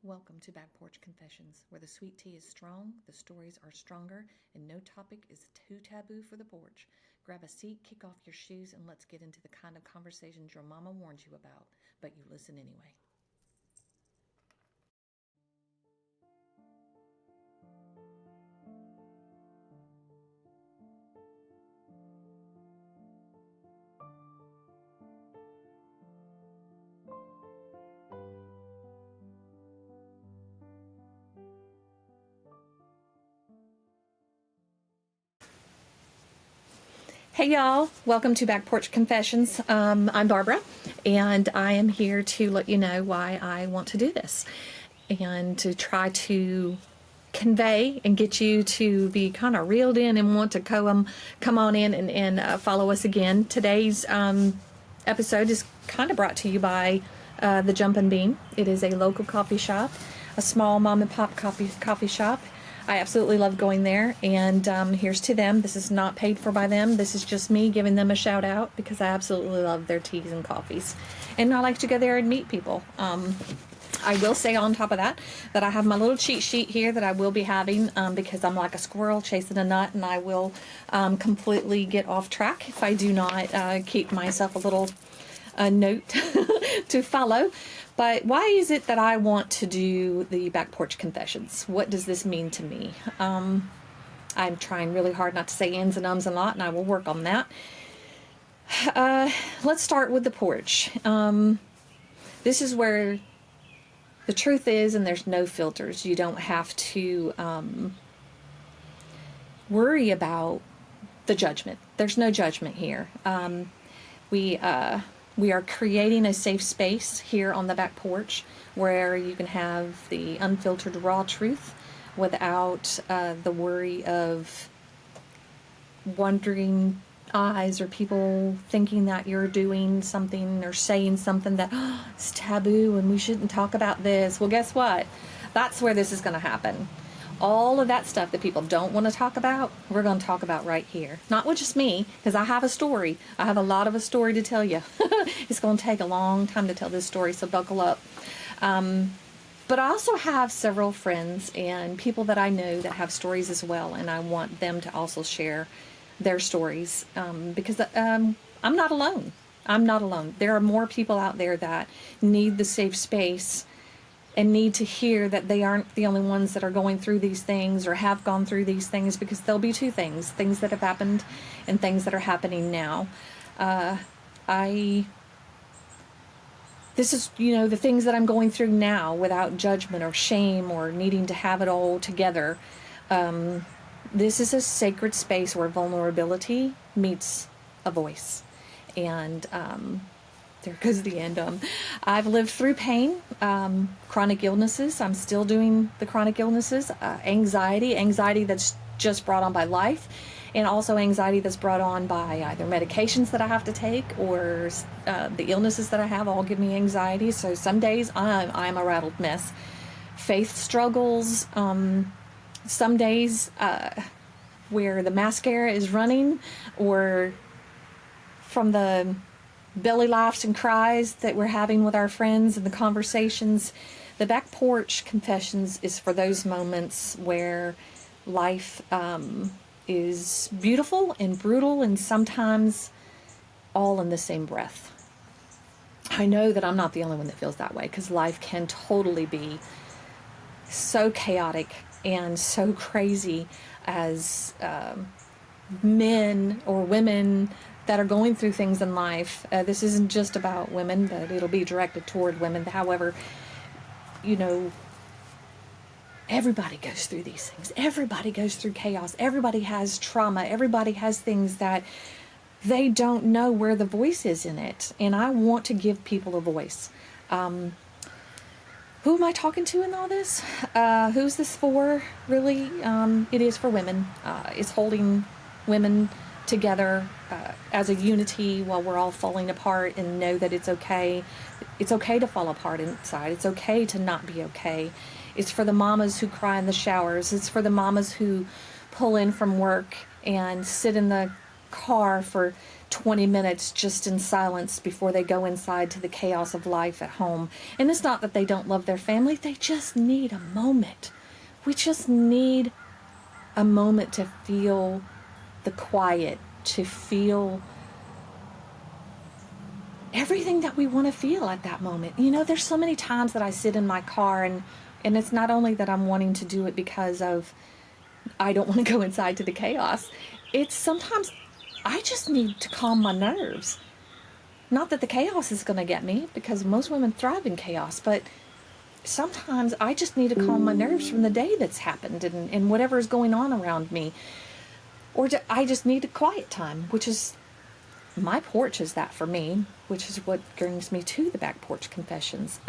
Welcome to Back Porch Confessions, where the sweet tea is strong, the stories are stronger, and no topic is too taboo for the porch. Grab a seat, kick off your shoes, and let's get into the kind of conversations your mama warned you about, but you listen anyway. Hey y'all, welcome to Back Porch Confessions. I'm Barbara, and I am here to let you know why I want to do this and to try to convey and get you to be kind of reeled in and want to come on in and follow us again. Today's episode is kind of brought to you by the Jumpin' Bean. It is a local coffee shop, a small mom and pop coffee shop. I absolutely love going there, and here's to them. This is not paid for by them. This is just me giving them a shout out because I absolutely love their teas and coffees, and I like to go there and meet people. I will say on top of that I have my little cheat sheet here that I will be having because I'm like a squirrel chasing a nut, and I will completely get off track if I do not keep myself a little note to follow. But why is it that I want to do the Back Porch Confessions? What does this mean to me? I'm trying really hard not to say ins and ums a lot, and I will work on that. Let's start with the porch. This is where the truth is, and there's no filters. You don't have to worry about the judgment. There's no judgment here. We are creating a safe space here on the back porch where you can have the unfiltered raw truth without the worry of wandering eyes or people thinking that you're doing something or saying something that it's taboo and we shouldn't talk about this. Well, guess what? That's where this is going to happen. All of that stuff that people don't want to talk about, we're going to talk about right here. Not with just me, because I have a story. I have a lot of a story to tell you. It's going to take a long time to tell this story, so buckle up. But I also have several friends and people that I know that have stories as well, and I want them to also share their stories because I'm not alone. I'm not alone. There are more people out there that need the safe space and need to hear that they aren't the only ones that are going through these things or have gone through these things, because there'll be two things that have happened and things that are happening now. This is, the things that I'm going through now without judgment or shame or needing to have it all together. This is a sacred space where vulnerability meets a voice. And there goes the end. I've lived through pain, chronic illnesses. I'm still doing the chronic illnesses, anxiety that's just brought on by life, and also anxiety that's brought on by either medications that I have to take or the illnesses that I have all give me anxiety. So some days I'm a rattled mess. Faith struggles, some days where the mascara is running, or from the belly laughs and cries that we're having with our friends and the conversations. The Back Porch Confessions is for those moments where life is beautiful and brutal, and sometimes all in the same breath. I know that I'm not the only one that feels that way, because life can totally be so chaotic and so crazy as men or women that are going through things in life. This isn't just about women, but it'll be directed toward women. However, everybody goes through these things. Everybody goes through chaos. Everybody has trauma. Everybody has things that they don't know where the voice is in it. And I want to give people a voice. Who am I talking to in all this? Who's this for, really? It is for women. It's holding women together as a unity while we're all falling apart, and know that it's okay. It's okay to fall apart inside. It's okay to not be okay. It's for the mamas who cry in the showers. It's for the mamas who pull in from work and sit in the car for 20 minutes just in silence before they go inside to the chaos of life at home. And it's not that they don't love their family, they just need a moment. We just need a moment to feel the quiet, to feel everything that we want to feel at that moment. There's so many times that I sit in my car and it's not only that I'm wanting to do it because of I don't want to go inside to the chaos. It's sometimes I just need to calm my nerves. Not that the chaos is going to get me, because most women thrive in chaos, but sometimes I just need to calm my nerves from the day that's happened and whatever is going on around me. Or I just need a quiet time, which is my porch is that for me, which is what brings me to the Back Porch Confessions.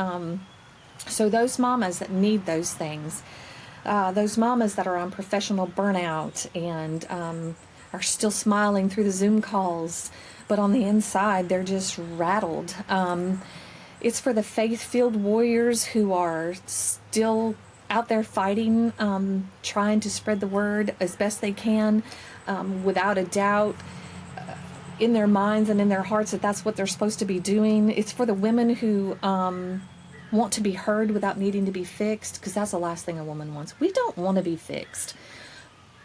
So those mamas that need those things, those mamas that are on professional burnout and are still smiling through the Zoom calls, but on the inside they're just rattled. It's for the faith-filled warriors who are still out there fighting, trying to spread the word as best they can, without a doubt in their minds and in their hearts that that's what they're supposed to be doing. It's for the women who want to be heard without needing to be fixed, because that's the last thing a woman wants. We don't want to be fixed.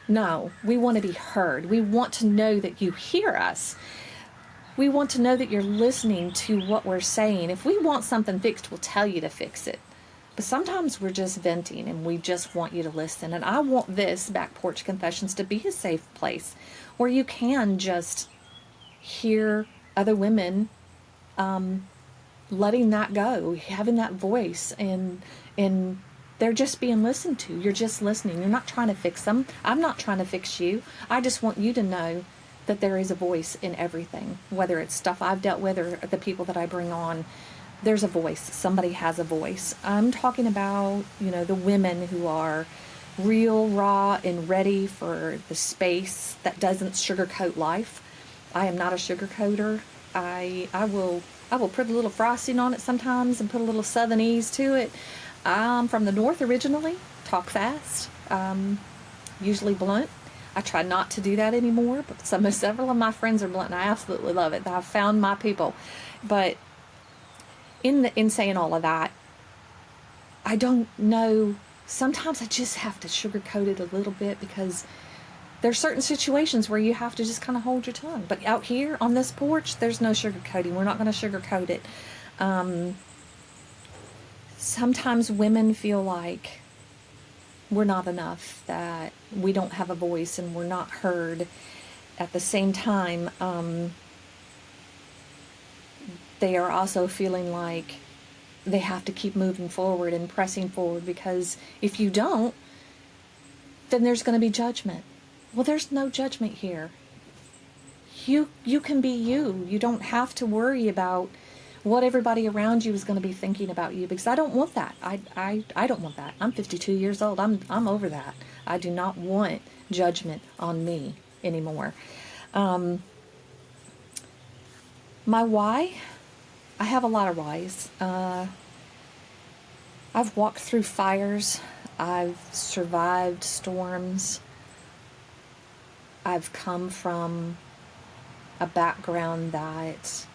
No, we want to be heard. We want to know that you hear us. We want to know that you're listening to what we're saying. If we want something fixed, we'll tell you to fix it. But sometimes we're just venting and we just want you to listen. And I want this Back Porch Confessions to be a safe place where you can just hear other women letting that go, having that voice, and they're just being listened to. You're just listening. You're not trying to fix them. I'm not trying to fix you. I just want you to know that there is a voice in everything, whether it's stuff I've dealt with or the people that I bring on. There's a voice. Somebody has a voice. I'm talking about, the women who are real, raw, and ready for the space that doesn't sugarcoat life. I am not a sugarcoater. I will put a little frosting on it sometimes and put a little Southernese to it. I'm from the North originally. Talk fast. Usually blunt. I try not to do that anymore, but several of my friends are blunt, and I absolutely love it. I've found my people. But in saying all of that, I don't know. Sometimes I just have to sugarcoat it a little bit, because there's certain situations where you have to just kind of hold your tongue. But out here on this porch, there's no sugarcoating. We're not going to sugarcoat it. Sometimes women feel like we're not enough, that we don't have a voice and we're not heard. At the same time, they are also feeling like they have to keep moving forward and pressing forward, because if you don't, then there's going to be judgment. Well, there's no judgment here. You can be you. You don't have to worry about what everybody around you is going to be thinking about you, because I don't want that. I don't want that. I'm 52 years old. I'm over that. I do not want judgment on me anymore. My why? I have a lot of whys. I've walked through fires. I've survived storms. I've come from a background that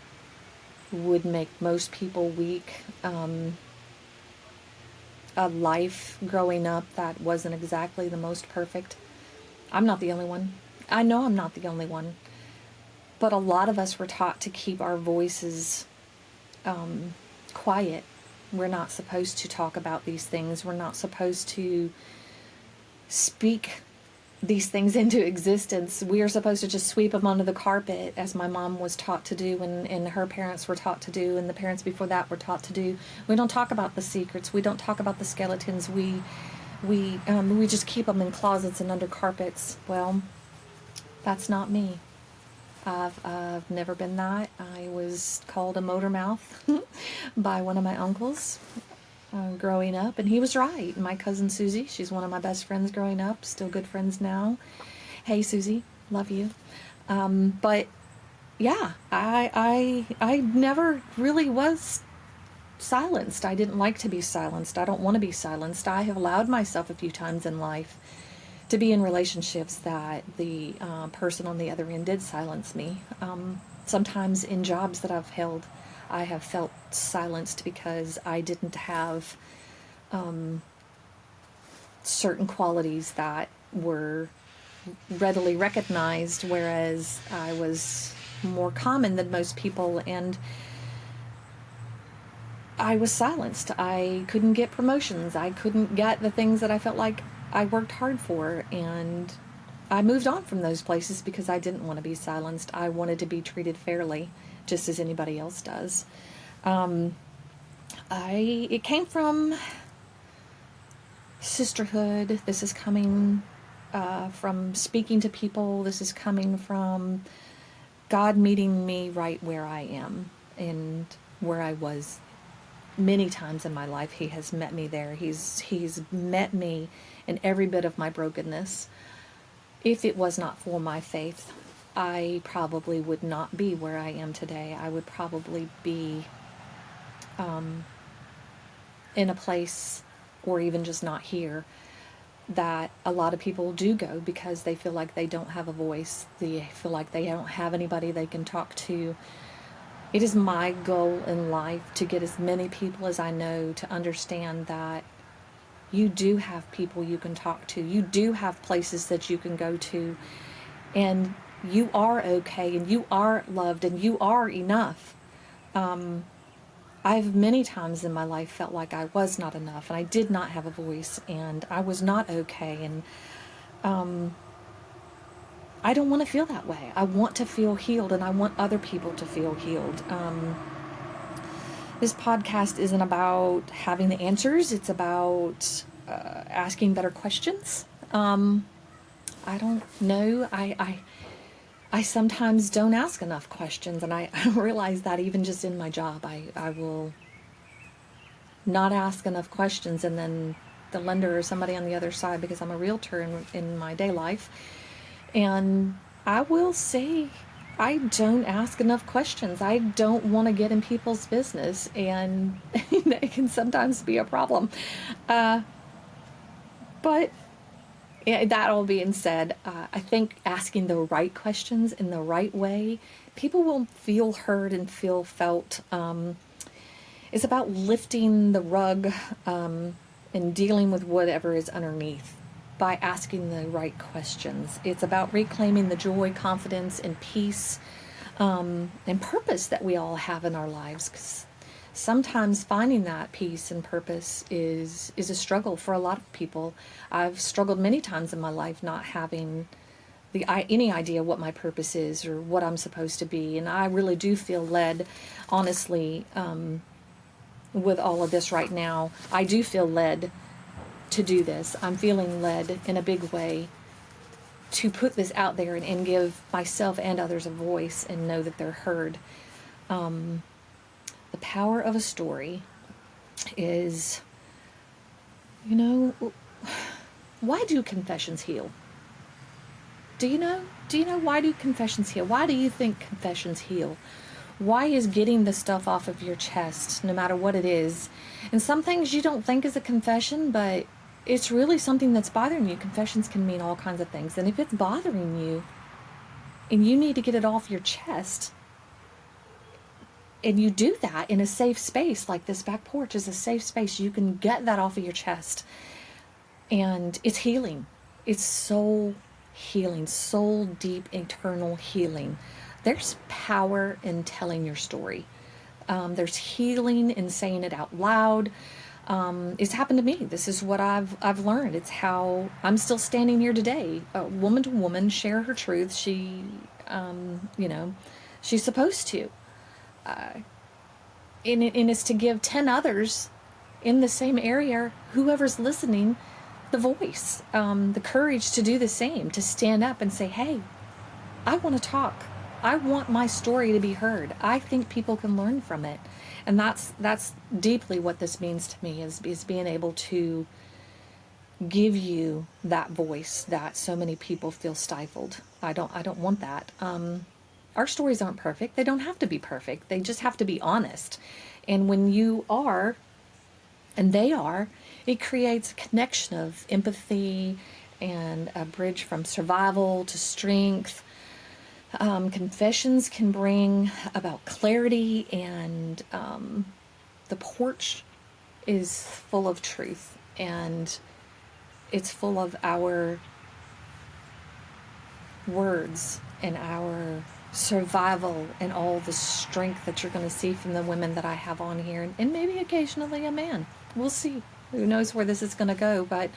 would make most people weak. A life growing up that wasn't exactly the most perfect. I'm not the only one. I know I'm not the only one. But a lot of us were taught to keep our voices quiet. We're not supposed to talk about these things. We're not supposed to speak these things into existence. We are supposed to just sweep them under the carpet, as my mom was taught to do, and her parents were taught to do, and the parents before that were taught to do. We don't talk about the secrets. We don't talk about the skeletons. We just keep them in closets and under carpets. Well, that's not me. I've never been that. I was called a motor mouth by one of my uncles growing up, and he was right. My cousin Susie, she's one of my best friends growing up, still good friends now. Hey Susie, love you. But yeah, I never really was silenced. I didn't like to be silenced. I don't want to be silenced. I have allowed myself a few times in life to be in relationships that the person on the other end did silence me. Sometimes in jobs that I've held, I have felt silenced because I didn't have certain qualities that were readily recognized, whereas I was more common than most people, and I was silenced. I couldn't get promotions. I couldn't get the things that I felt like I worked hard for, and I moved on from those places because I didn't want to be silenced. I wanted to be treated fairly, just as anybody else does. It came from sisterhood. This is coming from speaking to people. This is coming from God meeting me right where I am and where I was. Many times in my life, He has met me there. He's met me in every bit of my brokenness. If it was not for my faith, I probably would not be where I am today. I would probably be in a place, or even just not here, that a lot of people do go because they feel like they don't have a voice. They feel like they don't have anybody they can talk to. It is my goal in life to get as many people as I know to understand that you do have people you can talk to. You do have places that you can go to, and you are okay, and you are loved, and you are enough. I've many times in my life felt like I was not enough, and I did not have a voice, and I was not okay, and I don't want to feel that way. I want to feel healed, and I want other people to feel healed. This podcast isn't about having the answers. It's about asking better questions. I don't know. I sometimes don't ask enough questions, and I realize that even just in my job, I will not ask enough questions, and then the lender or somebody on the other side, because I'm a realtor in my day life, and I will say I don't ask enough questions. I don't want to get in people's business, and it can sometimes be a problem. But yeah, that all being said, I think asking the right questions in the right way, people will feel heard and feel felt. It's about lifting the rug and dealing with whatever is underneath by asking the right questions. It's about reclaiming the joy, confidence, and peace and purpose that we all have in our lives. 'Cause sometimes finding that peace and purpose is a struggle for a lot of people. I've struggled many times in my life not having any idea what my purpose is or what I'm supposed to be, and I really do feel led, honestly, with all of this right now. I do feel led to do this. I'm feeling led in a big way to put this out there and give myself and others a voice and know that they're heard. The power of a story is, why do confessions heal? Do you know? Why do confessions heal? Why do you think confessions heal? Why is getting the stuff off of your chest, no matter what it is? And some things you don't think is a confession, but it's really something that's bothering you. Confessions can mean all kinds of things. And if it's bothering you and you need to get it off your chest, and you do that in a safe space, like this back porch is a safe space, you can get that off of your chest. And it's healing. It's soul healing, soul deep, eternal healing. There's power in telling your story. There's healing in saying it out loud. It's happened to me. This is what I've learned. It's how I'm still standing here today. Woman to woman, share her truth. She's supposed to. And it's to give 10 others in the same area, whoever's listening, the voice, the courage to do the same, to stand up and say, hey, I want to talk. I want my story to be heard. I think people can learn from it. And that's deeply what this means to me, is being able to give you that voice that so many people feel stifled. I don't want that. Our stories aren't perfect. They don't have to be perfect. They just have to be honest. And when you are, and they are, it creates a connection of empathy and a bridge from survival to strength. Confessions can bring about clarity, and the porch is full of truth, and it's full of our words and our survival and all the strength that you're going to see from the women that I have on here, and maybe occasionally a man. We'll see. Who knows where this is going to go, but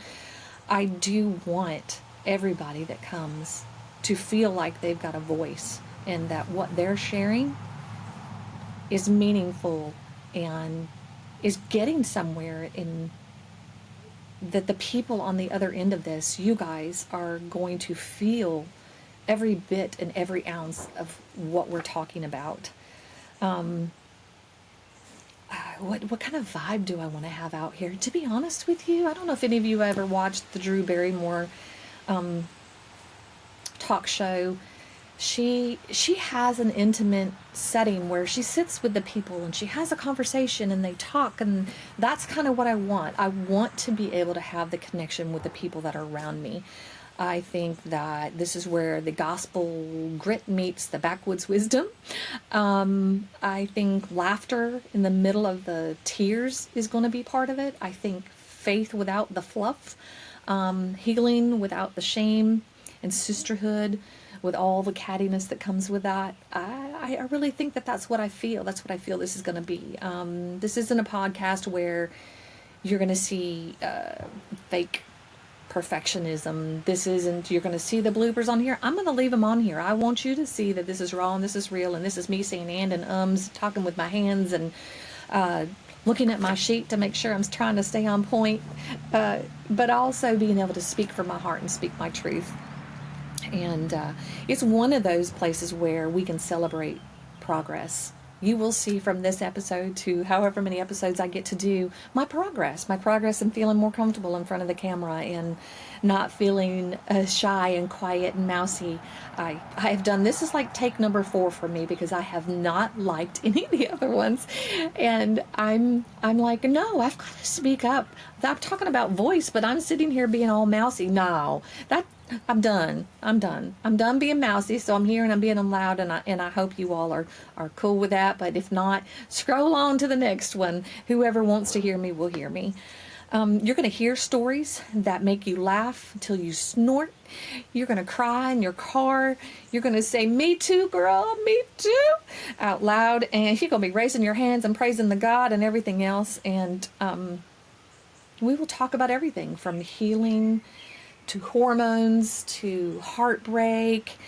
I do want everybody that comes to feel like they've got a voice, and that what they're sharing is meaningful and is getting somewhere, in that the people on the other end of this, you guys, are going to feel every bit and every ounce of what we're talking about. What kind of vibe do I want to have out here? To be honest with you, I don't know if any of you ever watched the Drew Barrymore talk show. She has an intimate setting where she sits with the people and she has a conversation and they talk, and that's kind of what I want. I want to be able to have the connection with the people that are around me. I think that this is where the gospel grit meets the backwoods wisdom. I think laughter in the middle of the tears is going to be part of it. I think faith without the fluff, healing without the shame, and sisterhood with all the cattiness that comes with that. I really think that that's what I feel. That's what I feel this is going to be. This isn't a podcast where you're going to see fake perfectionism. This isn't, you're going to see the bloopers on here. I'm going to leave them on here. I want you to see that this is raw and this is real, and this is me saying and ums, talking with my hands, and looking at my sheet to make sure I'm trying to stay on point, but also being able to speak from my heart and speak my truth. And it's one of those places where we can celebrate progress. You will see from this episode to however many episodes I get to do, my progress in feeling more comfortable in front of the camera and not feeling shy and quiet and mousy. I have done, this is like take number 4 for me, because I have not liked any of the other ones. And I'm like, no, I've got to speak up. I'm talking about voice, but I'm sitting here being all mousy. No, I'm done. I'm done being mousy. So I'm here and I'm being loud, and I hope you all are cool with that. But if not, scroll on to the next one. Whoever wants to hear me will hear me. You're going to hear stories that make you laugh until you snort. You're going to cry in your car. You're going to say, me too, girl, me too, out loud. And you're going to be raising your hands and praising the God and everything else. And we will talk about everything from healing to hormones to heartbreak,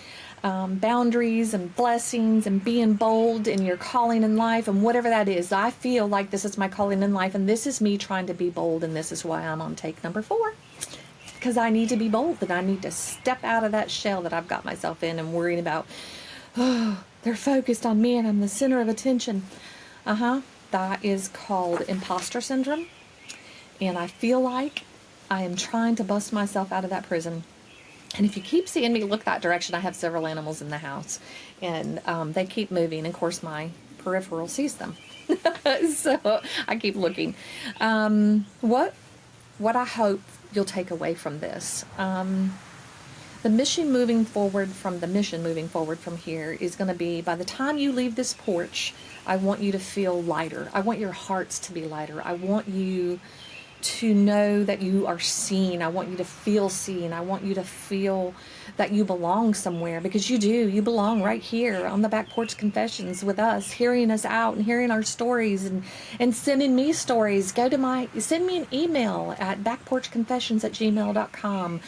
boundaries and blessings, and being bold in your calling in life, and whatever that is. I feel like this is my calling in life, and this is me trying to be bold, and this is why I'm on take number 4, because I need to be bold, and I need to step out of that shell that I've got myself in and worrying about, oh, they're focused on me and I'm the center of attention. That is called imposter syndrome, and I feel like I am trying to bust myself out of that prison. And if you keep seeing me look that direction, I have several animals in the house, and they keep moving. And of course, my peripheral sees them, so I keep looking. What I hope you'll take away from this, the mission moving forward from here is going to be, by the time you leave this porch, I want you to feel lighter. I want your hearts to be lighter. I want you to know that you are seen. I want you to feel seen. I want you to feel that you belong somewhere, because you do. You belong right here on the Back Porch Confessions with us, hearing us out and hearing our stories, and sending me stories. Send me an email at backporchconfessions@gmail.com.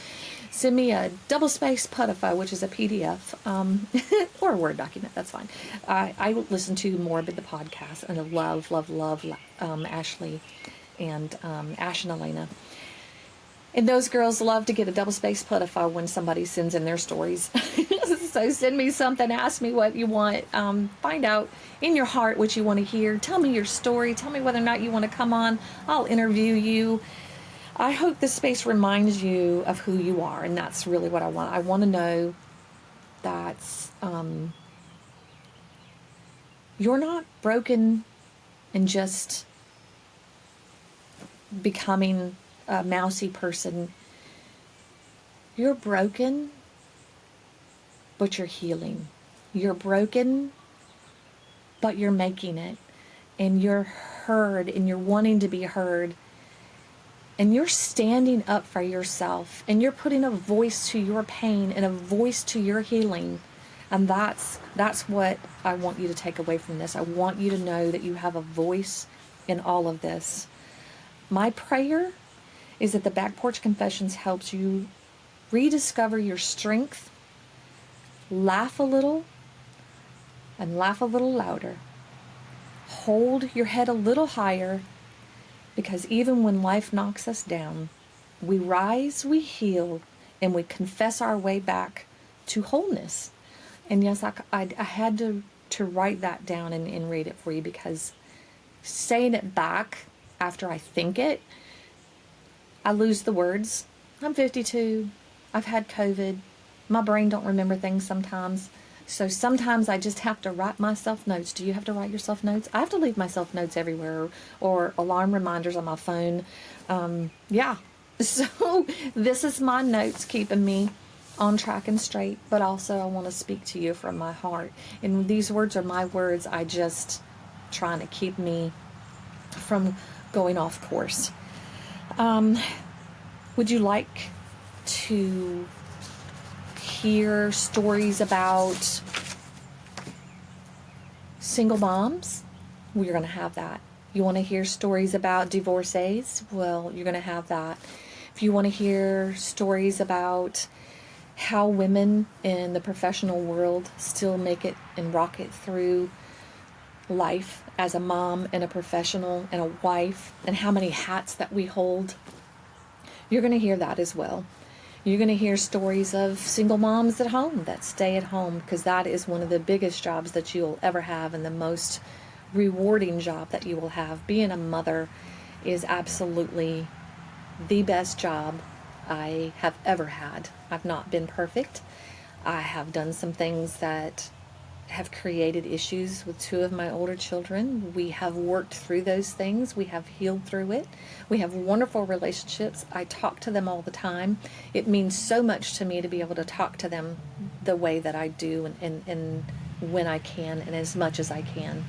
Send me a double-spaced PUDIFO, which is a PDF, or a Word document. That's fine. I listen to Morbid, the podcast, and I love Ashley and Ash and Elena. And those girls love to get a double-spaced PUDIFO when somebody sends in their stories. So send me something. Ask me what you want. Find out in your heart what you want to hear. Tell me your story. Tell me whether or not you want to come on. I'll interview you. I hope this space reminds you of who you are, and that's really what I want. I want to know that you're not broken and just becoming a mousy person. You're broken, but you're healing. You're broken, but you're making it. And you're heard, and you're wanting to be heard. And you're standing up for yourself, and you're putting a voice to your pain and a voice to your healing. And that's what I want you to take away from this. I want you to know that you have a voice in all of this. My prayer is that the Back Porch Confessions helps you rediscover your strength, laugh a little, and laugh a little louder. Hold your head a little higher, because even when life knocks us down, we rise, we heal, and we confess our way back to wholeness. And yes, I had to write that down and read it for you, because saying it back after I think it, I lose the words. I'm 52. I've had COVID. My brain don't remember things sometimes. So sometimes I just have to write myself notes. Do you have to write yourself notes? I have to leave myself notes everywhere, or alarm reminders on my phone. Yeah. So this is my notes keeping me on track and straight, but also I want to speak to you from my heart. And these words are my words. I just trying to keep me from going off course. Would you like to hear stories about single moms? We're going to have that. You want to hear stories about divorcees? Well, you're going to have that. If you want to hear stories about how women in the professional world still make it and rock it through life as a mom and a professional and a wife, and how many hats that we hold, you're going to hear that as well. You're going to hear stories of single moms at home that stay at home, because that is one of the biggest jobs that you'll ever have, and the most rewarding job that you will have. Being a mother is absolutely the best job I have ever had. I've not been perfect. I have done some things that have created issues with two of my older children. We have worked through those things. We have healed through it. We have wonderful relationships. I talk to them all the time. It means so much to me to be able to talk to them the way that I do, and when I can, and as much as I can.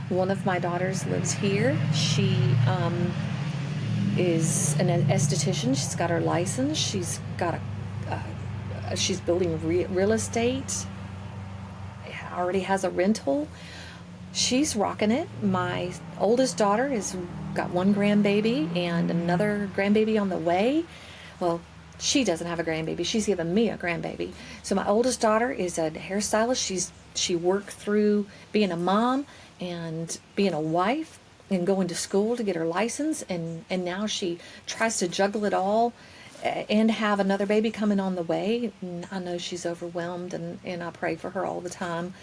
One of my daughters lives here. She is an esthetician. She's got her license. She's got she's building real estate. Already has a rental. She's rocking it. My oldest daughter has got one grandbaby and another grandbaby on the way. Well, she doesn't have a grandbaby. She's given me a grandbaby. So my oldest daughter is a hairstylist. She worked through being a mom and being a wife and going to school to get her license, and now she tries to juggle it all and have another baby coming on the way. And I know she's overwhelmed, and I pray for her all the time.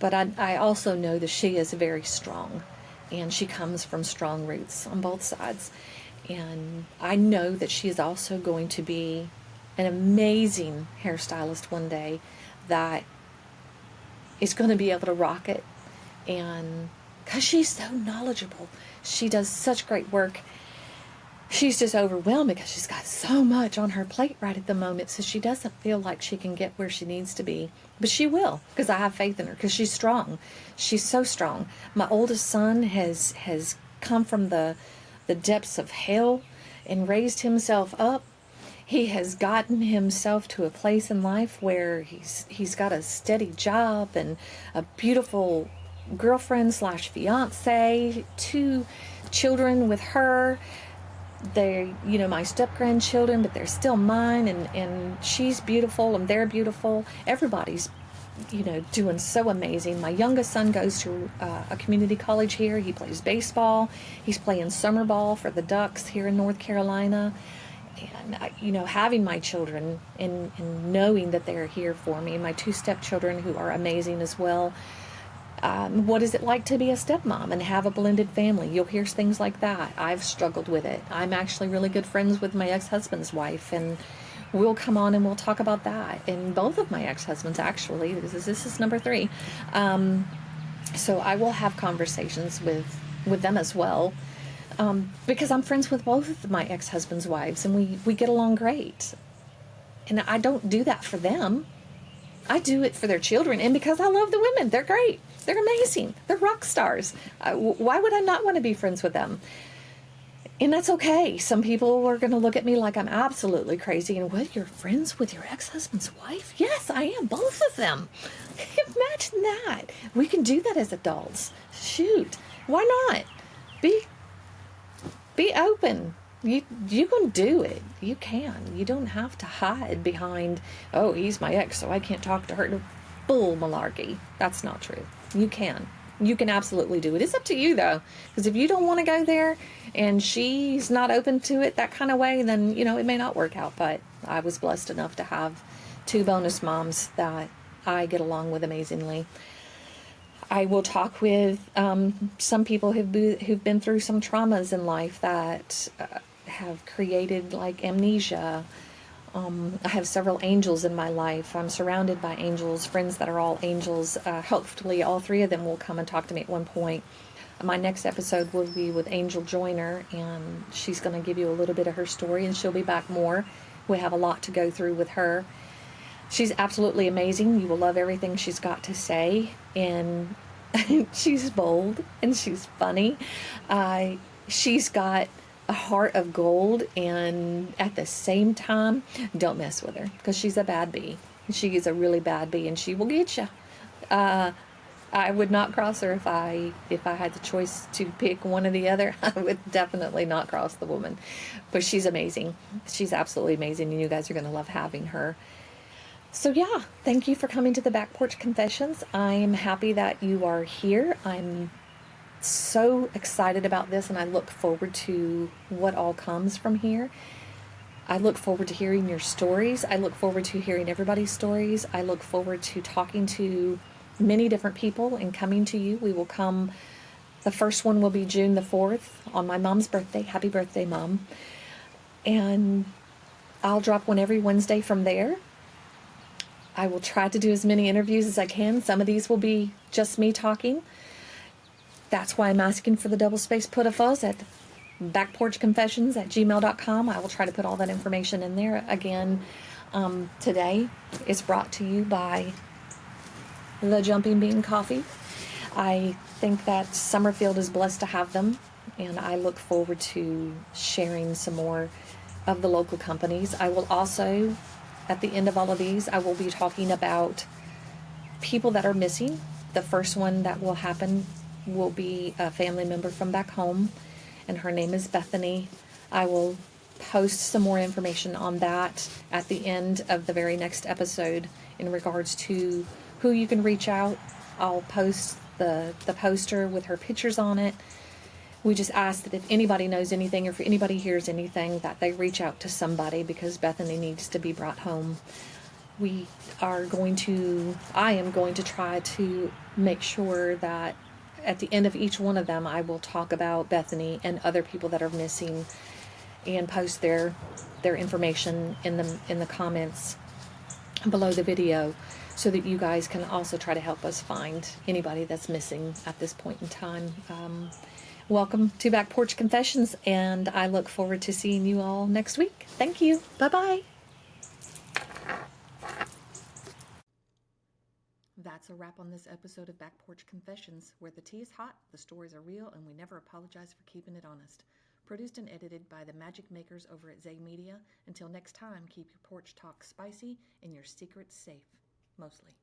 But I also know that she is very strong, and she comes from strong roots on both sides. And I know that she is also going to be an amazing hairstylist one day that is going to be able to rock it. And because she's so knowledgeable, she does such great work. She's just overwhelmed because she's got so much on her plate right at the moment, so she doesn't feel like she can get where she needs to be. But she will, because I have faith in her, because she's strong. She's so strong. My oldest son has come from the depths of hell and raised himself up. He has gotten himself to a place in life where he's got a steady job and a beautiful girlfriend / fiance, 2 children with her. They're, my step-grandchildren, but they're still mine, and she's beautiful, and they're beautiful. Everybody's, doing so amazing. My youngest son goes to a community college here. He plays baseball. He's playing summer ball for the Ducks here in North Carolina. And, having my children and knowing that they're here for me, my 2 stepchildren who are amazing as well. What is it like to be a stepmom and have a blended family? You'll hear things like that. I've struggled with it. I'm actually really good friends with my ex-husband's wife, and we'll come on and we'll talk about that. And both of my ex-husbands, actually, this is number 3. So I will have conversations with them as well, because I'm friends with both of my ex-husband's wives, and we get along great. And I don't do that for them. I do it for their children, and because I love the women. They're great. They're amazing. They're rock stars. Why would I not want to be friends with them? And that's okay. Some people are going to look at me like I'm absolutely crazy. And what, you're friends with your ex-husband's wife? Yes, I am. Both of them. Imagine that. We can do that as adults. Shoot. Why not? Be open. You can do it. You can. You don't have to hide behind, oh, he's my ex, so I can't talk to her. Bull malarkey. That's not true. You can. You can absolutely do it. It's up to you, though. Because if you don't want to go there and she's not open to it that kind of way, then, it may not work out. But I was blessed enough to have 2 bonus moms that I get along with amazingly. I will talk with some people who've been through some traumas in life that have created like amnesia. I have several angels in my life. I'm surrounded by angels, friends that are all angels. Hopefully all 3 of them will come and talk to me at one point. My next episode will be with Angel Joyner, and she's going to give you a little bit of her story, and she'll be back more. We have a lot to go through with her. She's absolutely amazing. You will love everything she's got to say, and she's bold, and she's funny. She's got a heart of gold, and at the same time, don't mess with her, because she's a bad bee. She is a really bad bee, and she will get you. I would not cross her if I had the choice to pick one or the other. I would definitely not cross the woman, but she's amazing. She's absolutely amazing, and you guys are going to love having her. So yeah, thank you for coming to the Back Porch Confessions. I'm happy that you are here. I'm so excited about this, and I look forward to what all comes from here. I look forward to hearing your stories. I look forward to hearing everybody's stories. I look forward to talking to many different people and coming to you. We will come, the first one will be June the 4th on my mom's birthday. Happy birthday, Mom. And I'll drop one every Wednesday from there. I will try to do as many interviews as I can. Some of these will be just me talking. That's why I'm asking for the double space put a fuzz at backporchconfessions@gmail.com. I will try to put all that information in there. Again, today is brought to you by the Jumping Bean Coffee. I think that Summerfield is blessed to have them, and I look forward to sharing some more of the local companies. I will also, at the end of all of these, I will be talking about people that are missing. The first one that will happen will be a family member from back home, and her name is Bethany. I will post some more information on that at the end of the very next episode in regards to who you can reach out. I'll post the poster with her pictures on it. We just ask that if anybody knows anything or if anybody hears anything, that they reach out to somebody, because Bethany needs to be brought home. I am going to try to make sure that at the end of each one of them, I will talk about Bethany and other people that are missing and post their information in the comments below the video, so that you guys can also try to help us find anybody that's missing at this point in time. Welcome to Back Porch Confessions, and I look forward to seeing you all next week. Thank you. Bye-bye. That's a wrap on this episode of Back Porch Confessions, where the tea is hot, the stories are real, and we never apologize for keeping it honest. Produced and edited by the Magic Makers over at Zay Media. Until next time, keep your porch talk spicy and your secrets safe, mostly.